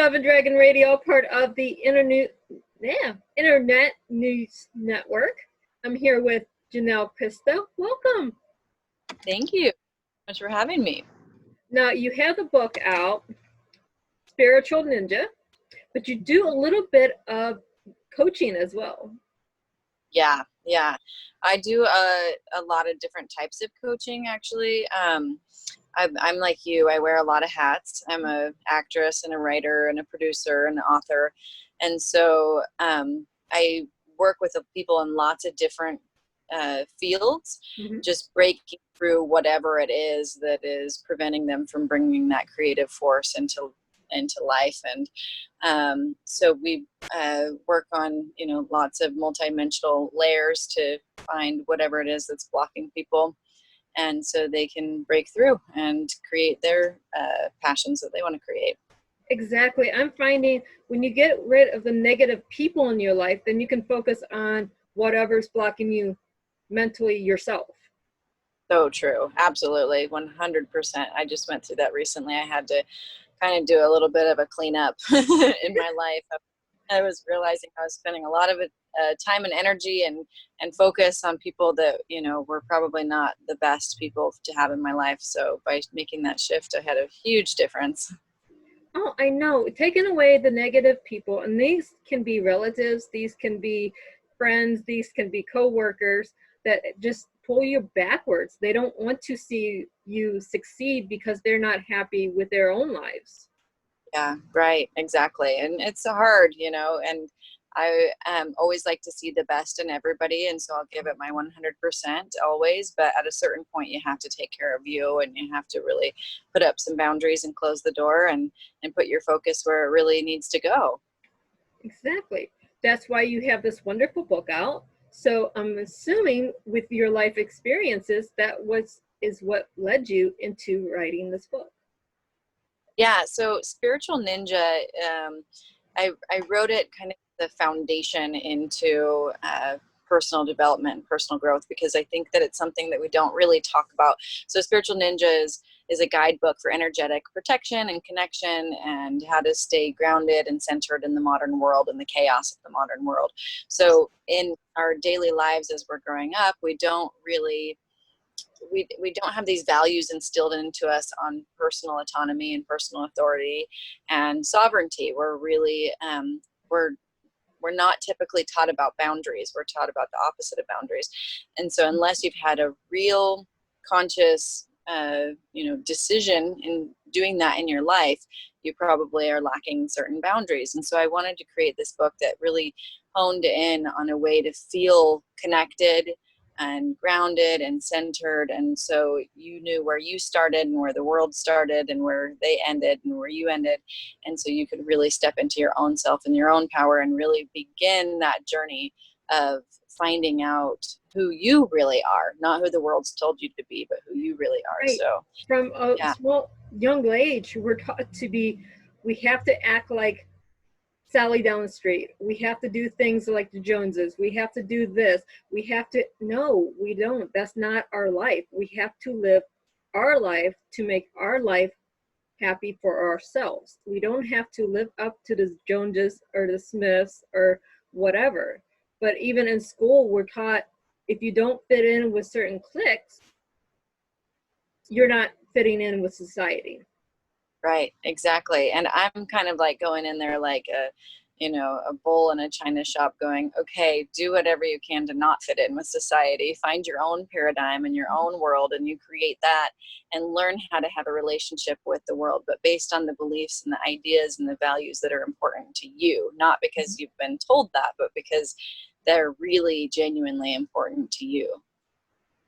Love and Dragon Radio, part of the Internet News Network. I'm here with Janelle Christa. Welcome. Thank you so much for having me. Now, you have the book out, Spiritual Ninja, but you do a little bit of coaching as well. Yeah. I do a lot of different types of coaching, actually. I'm like you. I wear a lot of hats. I'm an actress and a writer and a producer and an author. And so I work with people in lots of different fields, just breaking through whatever it is that is preventing them from bringing that creative force into life. And so we work on, lots of multidimensional layers to find whatever it is that's blocking people. And so they can break through and create their passions that they want to create. Exactly. I'm finding when you get rid of the negative people in your life, then you can focus on whatever's blocking you mentally yourself. So true. Absolutely. 100%. I just went through that recently. I had to kind of do a little bit of a cleanup in my life. I was realizing I was spending a lot of time and energy and focus on people that, were probably not the best people to have in my life. So by making that shift, I had a huge difference. Oh, I know. Taking away the negative people, and these can be relatives, these can be friends, these can be coworkers that just pull you backwards. They don't want to see you succeed because they're not happy with their own lives. Yeah, right. Exactly. And it's hard, and I always like to see the best in everybody. And so I'll give it my 100% always. But at a certain point, you have to take care of you, and you have to really put up some boundaries and close the door and put your focus where it really needs to go. Exactly. That's why you have this wonderful book out. So I'm assuming with your life experiences, is what led you into writing this book. Yeah. So Spiritual Ninja, I wrote it kind of the foundation into personal development and personal growth, because I think that it's something that we don't really talk about. So Spiritual Ninja is a guidebook for energetic protection and connection and how to stay grounded and centered in the modern world and the chaos of the modern world. So in our daily lives as we're growing up, we don't have these values instilled into us on personal autonomy and personal authority and sovereignty. We're really we're not typically taught about boundaries. We're taught about the opposite of boundaries. And so unless you've had a real conscious decision in doing that in your life, you probably are lacking certain boundaries. And so I wanted to create this book that really honed in on a way to feel connected and grounded and centered. And so you knew where you started and where the world started and where they ended and where you ended. And so you could really step into your own self and your own power and really begin that journey of finding out who you really are, not who the world's told you to be, but who you really are. Right. So from a small young age, we're taught we have to act like Sally down the street. We have to do things like the Joneses. We have to do this. No, we don't. That's not our life. We have to live our life to make our life happy for ourselves. We don't have to live up to the Joneses or the Smiths or whatever. But even in school, we're taught if you don't fit in with certain cliques, you're not fitting in with society. Right, exactly. And I'm kind of like going in there like a bull in a china shop going, okay, do whatever you can to not fit in with society. Find your own paradigm and your own world, and you create that and learn how to have a relationship with the world, but based on the beliefs and the ideas and the values that are important to you, not because you've been told that, but because they're really genuinely important to you.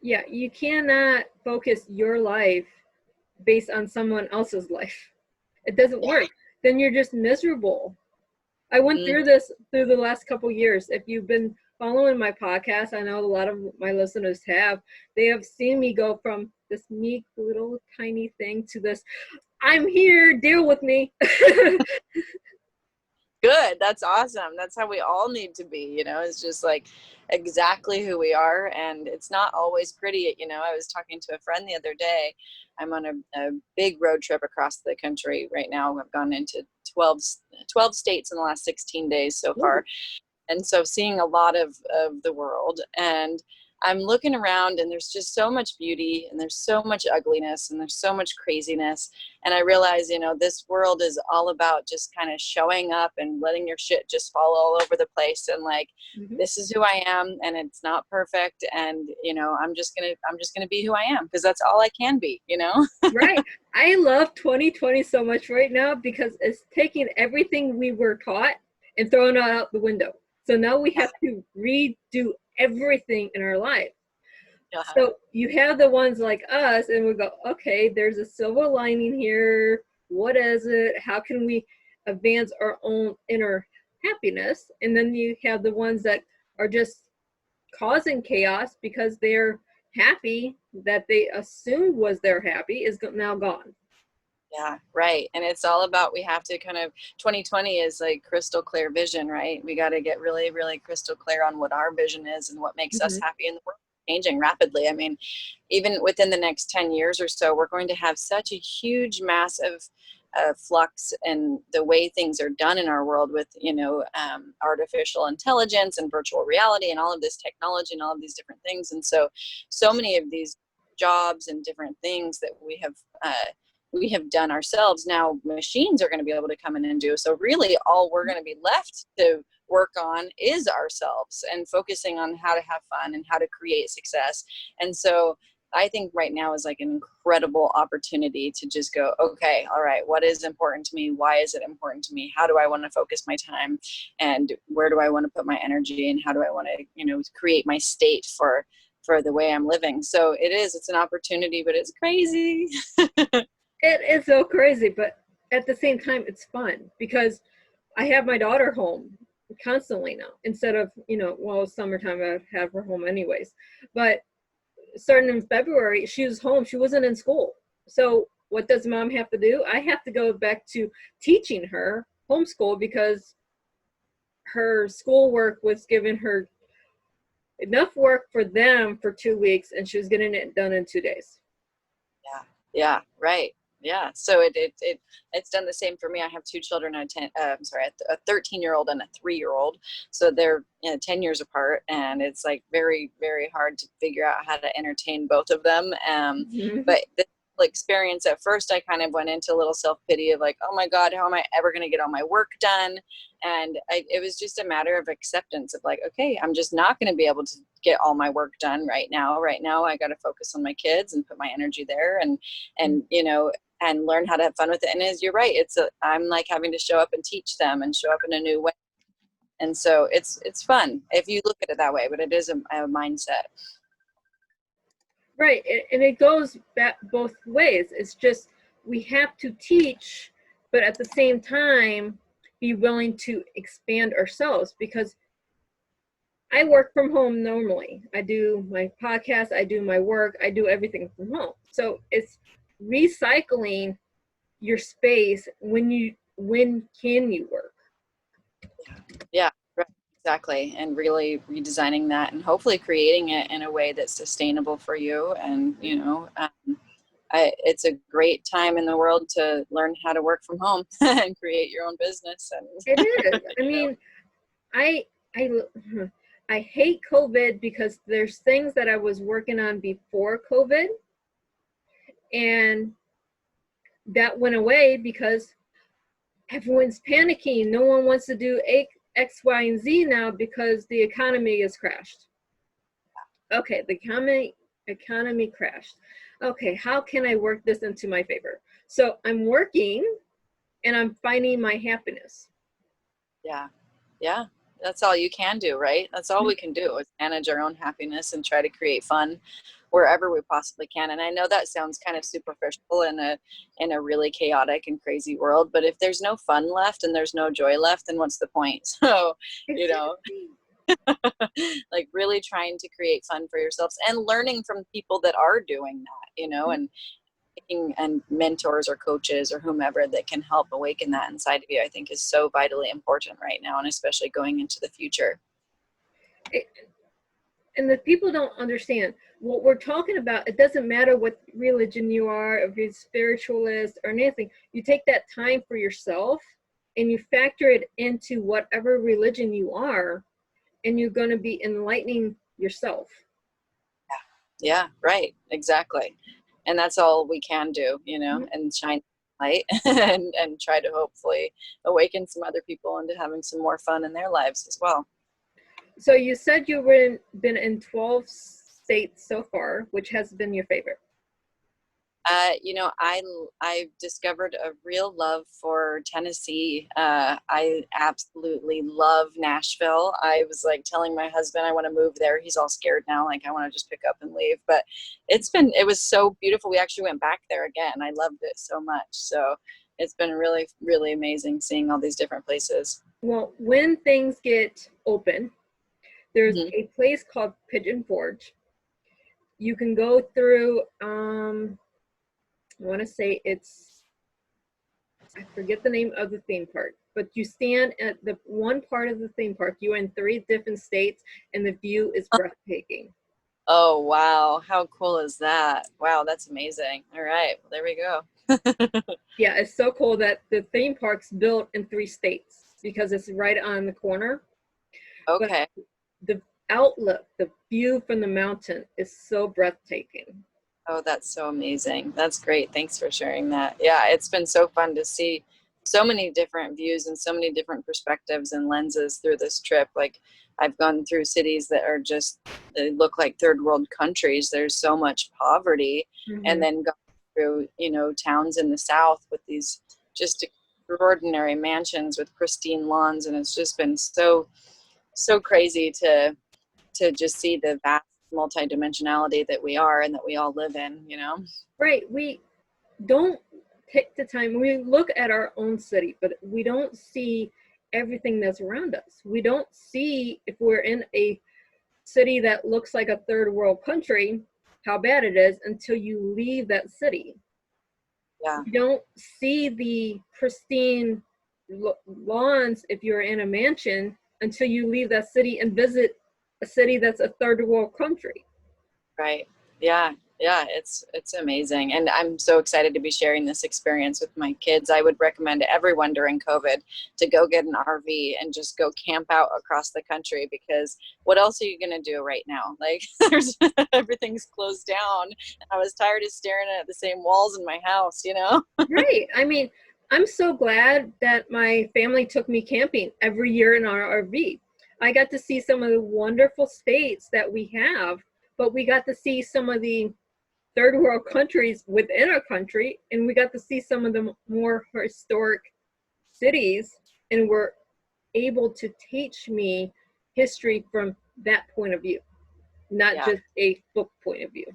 Yeah, you cannot focus your life based on someone else's life. It doesn't work. Then you're just miserable. I went through this through the last couple years. If you've been following my podcast, I know a lot of my listeners have. They have seen me go from this meek little tiny thing to this, I'm here, deal with me. Good. That's awesome. That's how we all need to be, it's just like exactly who we are. And it's not always pretty. I was talking to a friend the other day. I'm on a big road trip across the country right now. I've gone into 12 states in the last 16 days so far. And so seeing a lot of the world, and I'm looking around and there's just so much beauty and there's so much ugliness and there's so much craziness. And I realize, this world is all about just kind of showing up and letting your shit just fall all over the place. And like, this is who I am and it's not perfect. And, I'm just going to be who I am because that's all I can be, Right. I love 2020 so much right now because it's taking everything we were taught and throwing it out the window. So now we have to redo everything in our life. So you have the ones like us and we go, okay, there's a silver lining here. What is it? How can we advance our own inner happiness? And then you have the ones that are just causing chaos because they're happy that they assumed was their happy is now gone. Yeah, right. And it's all about, we have to 2020 is like crystal clear vision, right? We got to get really, really crystal clear on what our vision is and what makes us happy in the world. Changing rapidly. I mean, even within the next 10 years or so, we're going to have such a huge, massive flux in the way things are done in our world with, artificial intelligence and virtual reality and all of this technology and all of these different things. And so many of these jobs and different things that we have done ourselves, now machines are going to be able to come in and do. So really all we're going to be left to work on is ourselves and focusing on how to have fun and how to create success. And so I think right now is like an incredible opportunity to just go, okay, all right, what is important to me? Why is it important to me? How do I want to focus my time? And where do I want to put my energy? And how do I want to, create my state for the way I'm living? So it's an opportunity, but it's crazy. It is so crazy, but at the same time, it's fun because I have my daughter home constantly now instead of, summertime, I'd have her home anyways. But starting in February, she was home. She wasn't in school. So what does mom have to do? I have to go back to teaching her homeschool because her schoolwork was giving her enough work for them for 2 weeks and she was getting it done in 2 days. Yeah, right. Yeah. So it's done the same for me. I have two children, a 13-year-old and a 3-year-old. So they're 10 years apart, and it's like very, very hard to figure out how to entertain both of them. But the experience at first, I kind of went into a little self-pity of like, oh my God, how am I ever going to get all my work done? And it was just a matter of acceptance of like, okay, I'm just not going to be able to get all my work done right now. Right now, I got to focus on my kids and put my energy there and learn how to have fun with it. And as you're right, I'm like having to show up and teach them and show up in a new way. And so it's fun if you look at it that way, but it is a mindset. Right. And it goes back both ways. It's just we have to teach, but at the same time, be willing to expand ourselves because I work from home normally. I do my podcast, I do my work, I do everything from home. So it's recycling your space when can you work? Yeah, right, exactly. And really redesigning that and hopefully creating it in a way that's sustainable for you. And, it's a great time in the world to learn how to work from home and create your own business. And it is. I mean, I hate COVID because there's things that I was working on before COVID and that went away because everyone's panicking. No one wants to do X, Y, and Z now because the economy has crashed. Okay, the economy crashed. Okay, how can I work this into my favor? So I'm working and I'm finding my happiness. Yeah. That's all you can do, right? That's all we can do is manage our own happiness and try to create fun wherever we possibly can. And I know that sounds kind of superficial in a really chaotic and crazy world, but if there's no fun left and there's no joy left, then what's the point? So, like really trying to create fun for yourselves and learning from people that are doing that, and mentors or coaches or whomever that can help awaken that inside of you, I think is so vitally important right now, and especially going into the future. And the people don't understand what we're talking about. It doesn't matter what religion you are, if you're spiritualist or anything. You take that time for yourself and you factor it into whatever religion you are, and you're going to be enlightening yourself. Yeah, right. Exactly. And that's all we can do, you know, and shine light and try to hopefully awaken some other people into having some more fun in their lives as well. So you said you've been in 12 states so far. Which has been your favorite? You know, I've discovered a real love for Tennessee. I absolutely love Nashville. I was like telling my husband I want to move there. He's all scared now, like I want to just pick up and leave. But it was so beautiful. We actually went back there again. I loved it so much. So it's been really, really amazing seeing all these different places. Well, when things get open, there's Mhm. a place called Pigeon Forge. You can go through, I want to say I forget the name of the theme park, but you stand at the one part of the theme park. You're in 3 different states, and the view is breathtaking. Oh, wow. How cool is that? Wow, that's amazing. All right, well, there we go. Yeah, it's so cool that the theme park's built in 3 states because it's right on the corner. But Okay. the outlook, the view from the mountain is so breathtaking. Oh, that's so amazing. That's great. Thanks for sharing that. Yeah, it's been so fun to see so many different views and so many different perspectives and lenses through this trip. Like I've gone through cities that are just, they look like third world countries. There's so much poverty. And Mm-hmm. then gone through, you know, towns in the South with these just extraordinary mansions with pristine lawns. And it's just been so crazy to just see the vast multidimensionality that we are and that we all live in, you know? Right. We don't take the time. We look at our own city, but we don't see everything that's around us. We don't see, if we're in a city that looks like a third world country, how bad it is until you leave that city. Yeah, You don't see the pristine lawns if you're in a mansion until you leave that city and visit a city that's a third world country. right. Yeah, yeah, it's amazing. And I'm so excited to be sharing this experience with my kids. I would recommend everyone during COVID to go get an RV and just go camp out across the country, because what else are you gonna do right now? Like there's everything's closed down. I was tired of staring at the same walls in my house, you know? Right. I mean, I'm so glad that my family took me camping every year in our RV. I got to see some of the wonderful states that we have, but we got to see some of the third world countries within our country, and we got to see some of the more historic cities, and were able to teach me history from that point of view, not Yeah. just a book point of view.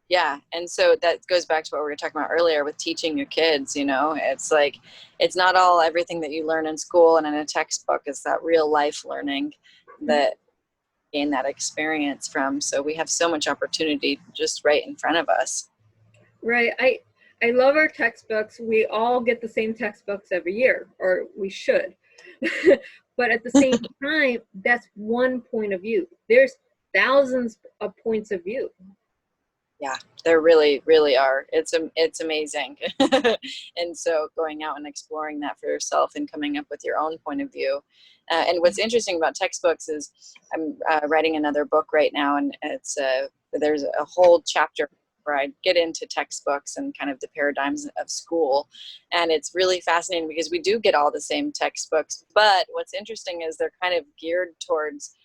Yeah. And so that goes back to what we were talking about earlier with teaching your kids, you know, it's like, it's not all everything that you learn in school and in a textbook. It's that real life learning that gain that experience from. So we have so much opportunity just right in front of us. Right. I love our textbooks. We all get the same textbooks every year, or we should. But at the same time, that's one point of view. There's thousands of points of view. Yeah, there really, really are. It's amazing. And so going out and exploring that for yourself and coming up with your own point of view. And what's interesting about textbooks is I'm writing another book right now, and there's a whole chapter where I get into textbooks and kind of the paradigms of school. And it's really fascinating because we do get all the same textbooks, but what's interesting is they're kind of geared towards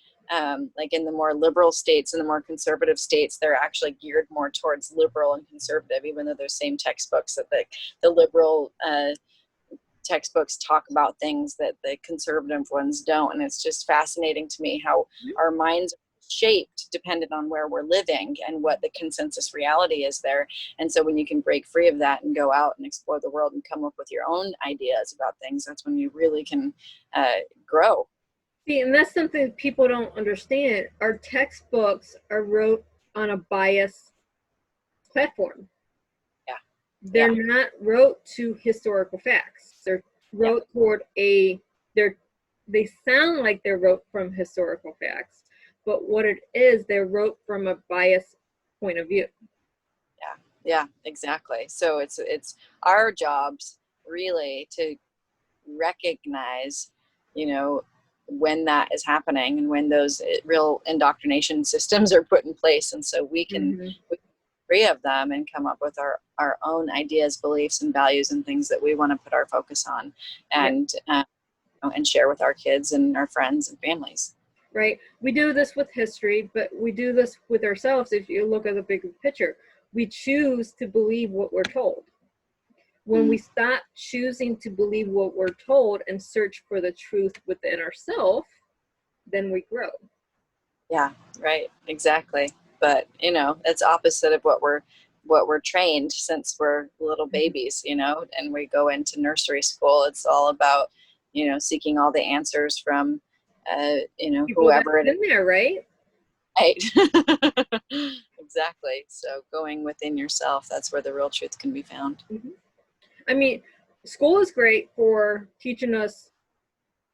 like in the more liberal states and the more conservative states, they're actually geared more towards liberal and conservative, even though they're same textbooks. That the liberal textbooks talk about things that the conservative ones don't. And it's just fascinating to me how our minds are shaped dependent on where we're living and what the consensus reality is there. And so when you can break free of that and go out and explore the world and come up with your own ideas about things, that's when you really can grow. See, and that's something people don't understand. Our textbooks are wrote on a bias platform. Yeah. They're Yeah. not wrote to historical facts. They're wrote toward they sound like they're wrote from historical facts, but what it is, they're wrote from a biased point of view. Yeah, exactly. So it's our jobs really to recognize, when that is happening and when those real indoctrination systems are put in place. And so we can be free of them and come up with our own ideas, beliefs, and values and things that we want to put our focus on and share with our kids and our friends and families. Right. We do this with history, but we do this with ourselves. If you look at the big picture, we choose to believe what we're told. When we stop choosing to believe what we're told and search for the truth within ourselves, then we grow. Yeah, right. Exactly. But, it's opposite of what we're trained since we're little babies, and we go into nursery school. It's all about, seeking all the answers from, People whoever it is. In there, right? Right. Exactly. So going within yourself, that's where the real truth can be found. I mean, school is great for teaching us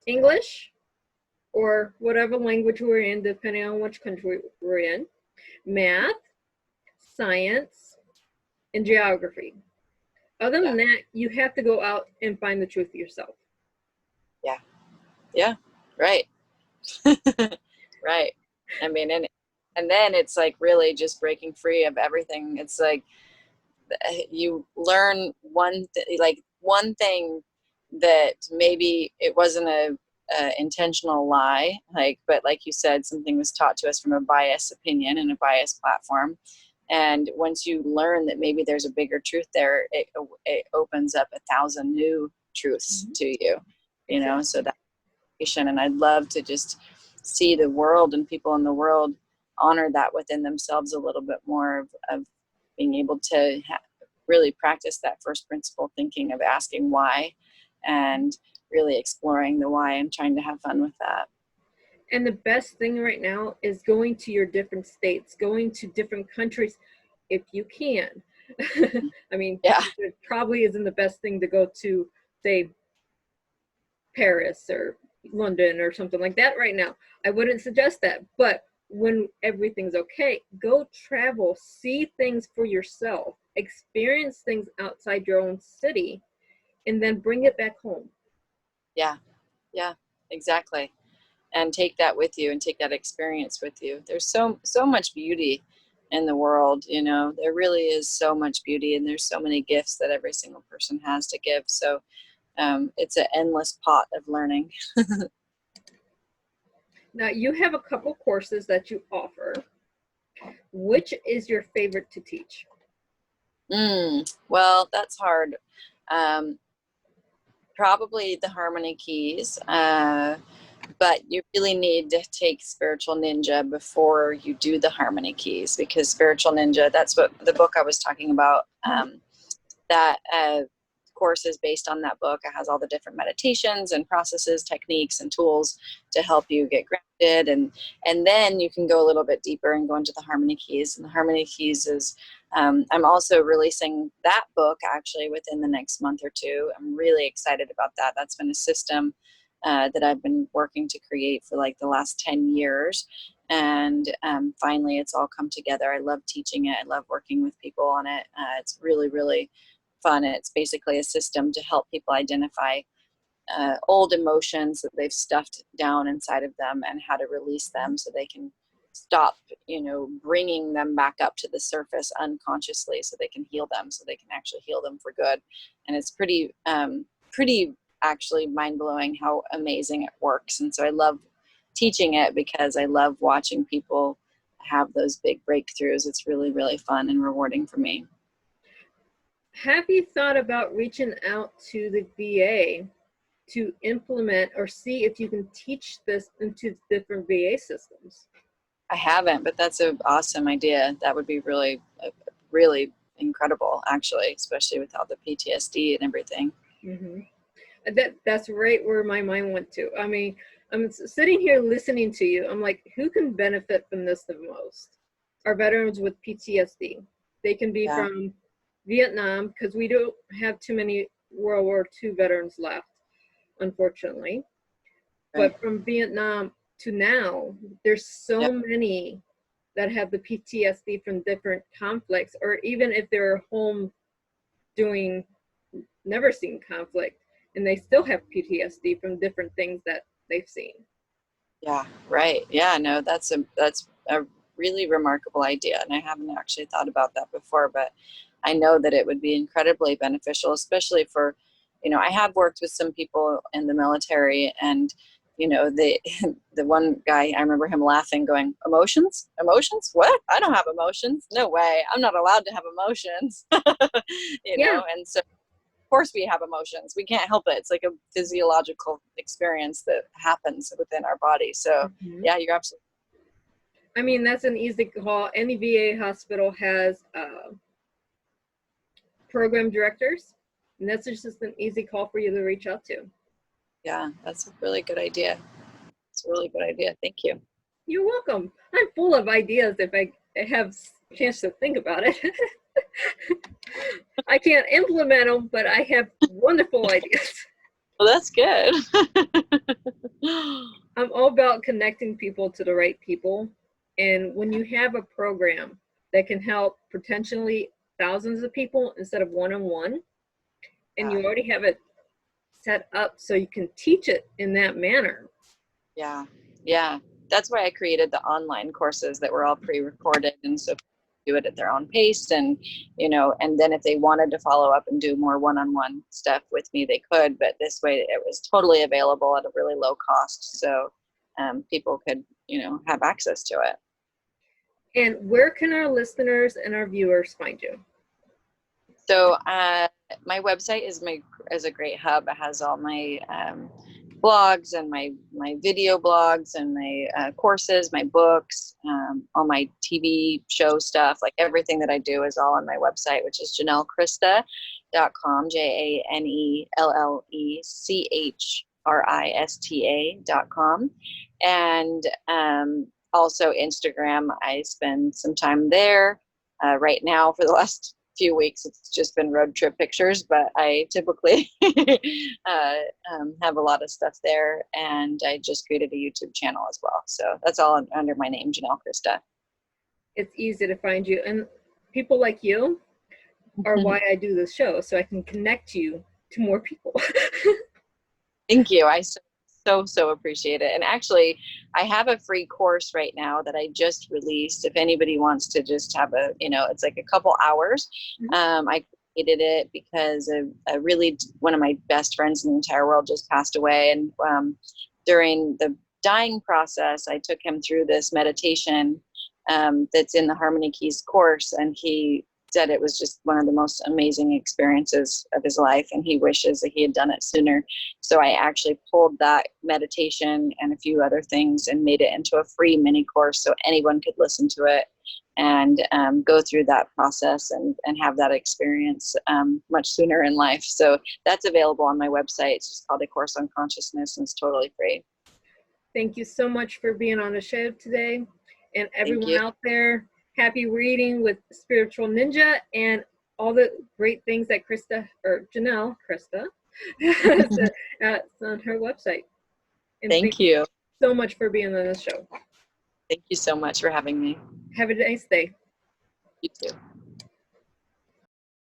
English or whatever language we're in, depending on which country we're in, math, science, and geography. Other than that, you have to go out and find the truth yourself. Yeah. Yeah. Right. Right. I mean, and then it's like really just breaking free of everything. It's like you learn one thing that maybe it wasn't a intentional lie, but like you said, something was taught to us from a biased opinion and a biased platform. And once you learn that maybe there's a bigger truth there, it opens up 1,000 new truths to you, so that, and I'd love to just see the world and people in the world honor that within themselves a little bit more of being able to really practice that first principle thinking of asking why and really exploring the why and trying to have fun with that. And the best thing right now is going to your different states, going to different countries if you can. I mean, it probably isn't the best thing to go to, say, Paris or London or something like that right now. I wouldn't suggest that. But when everything's okay, go travel, see things for yourself, experience things outside your own city, and then bring it back home. Yeah, exactly. And take that with you and take that experience with you. There's so much beauty in the world, there really is so much beauty, and there's so many gifts that every single person has to give. So it's an endless pot of learning. Now, you have a couple courses that you offer. Which is your favorite to teach? Well, that's hard. Probably the harmony keys. But you really need to take Spiritual Ninja before you do the harmony keys, because Spiritual Ninja, that's what the book I was talking about, that course is based on that book. It has all the different meditations and processes, techniques, and tools to help you get grounded. And then you can go a little bit deeper and go into the harmony keys. And the harmony keys is, I'm also releasing that book actually within the next month or two. I'm really excited about that. That's been a system that I've been working to create for like the last 10 years. And finally, it's all come together. I love teaching it. I love working with people on it. It's really, really fun. It's basically a system to help people identify old emotions that they've stuffed down inside of them and how to release them so they can stop, bringing them back up to the surface unconsciously, so they can heal them, so they can actually heal them for good. And it's pretty actually mind-blowing how amazing it works. And so I love teaching it because I love watching people have those big breakthroughs. It's really, really fun and rewarding for me. Have you thought about reaching out to the VA to implement or see if you can teach this into different VA systems? I haven't, but that's an awesome idea. That would be really, really incredible, actually, especially with all the PTSD and everything. That's right where my mind went to. I mean, I'm sitting here listening to you. I'm like, who can benefit from this the most? Our veterans with PTSD. They can be from Vietnam, because we don't have too many World War II veterans left, unfortunately. Right. But from Vietnam to now, there's so many that have the PTSD from different conflicts, or even if they're home doing never seen conflict, and they still have PTSD from different things that they've seen. Yeah, right. Yeah, no, that's a really remarkable idea, and I haven't actually thought about that before, but I know that it would be incredibly beneficial, especially for, I have worked with some people in the military, and the the one guy, I remember him laughing, going, "Emotions? Emotions? What? I don't have emotions. No way. I'm not allowed to have emotions." Yeah. And so of course we have emotions. We can't help it. It's like a physiological experience that happens within our body. So Mhm. yeah, you're absolutely. I mean, that's an easy call. Any VA hospital has program directors, and that's just an easy call for you to reach out to. Yeah, that's a really good idea. It's a really good idea. Thank you. You're welcome. I'm full of ideas if I have a chance to think about it. I can't implement them, but I have wonderful ideas. Well, that's good. I'm all about connecting people to the right people. And when you have a program that can help potentially thousands of people instead of one-on-one, and Yeah, you already have it set up so you can teach it in that manner. yeah, yeah. That's why I created the online courses that were all pre-recorded, and so do it at their own pace, and and then if they wanted to follow up and do more one-on-one stuff with me, they could. But this way, it was totally available at a really low cost, so people could have access to it. And where can our listeners and our viewers find you? So my website is a great hub. It has all my blogs and my video blogs and my courses, my books, all my TV show stuff. Like everything that I do is all on my website, which is JanelleChrista.com, JanelleChrista.com, and also Instagram. I spend some time there. Right now, for the last few weeks, it's just been road trip pictures, but I typically have a lot of stuff there, and I just created a YouTube channel as well. So that's all under my name, Janelle Christa. It's easy to find you, and people like you are why I do this show, so I can connect you to more people. Thank you. I so appreciate it. And actually, I have a free course right now that I just released. If anybody wants to just have it's like a couple hours. I created it because one of my best friends in the entire world just passed away. And during the dying process, I took him through this meditation that's in the Harmony Keys course. And he said it was just one of the most amazing experiences of his life, and he wishes that he had done it sooner. So I actually pulled that meditation and a few other things and made it into a free mini course so anyone could listen to it and go through that process and have that experience much sooner in life. So that's available on my website. It's just called A Course on Consciousness, and it's totally free. Thank you so much for being on the show today. And everyone out there, happy reading with Spiritual Ninja and all the great things that Janelle Christa on her website. And thank you so much for being on the show. Thank you so much for having me. Have a nice day. You too.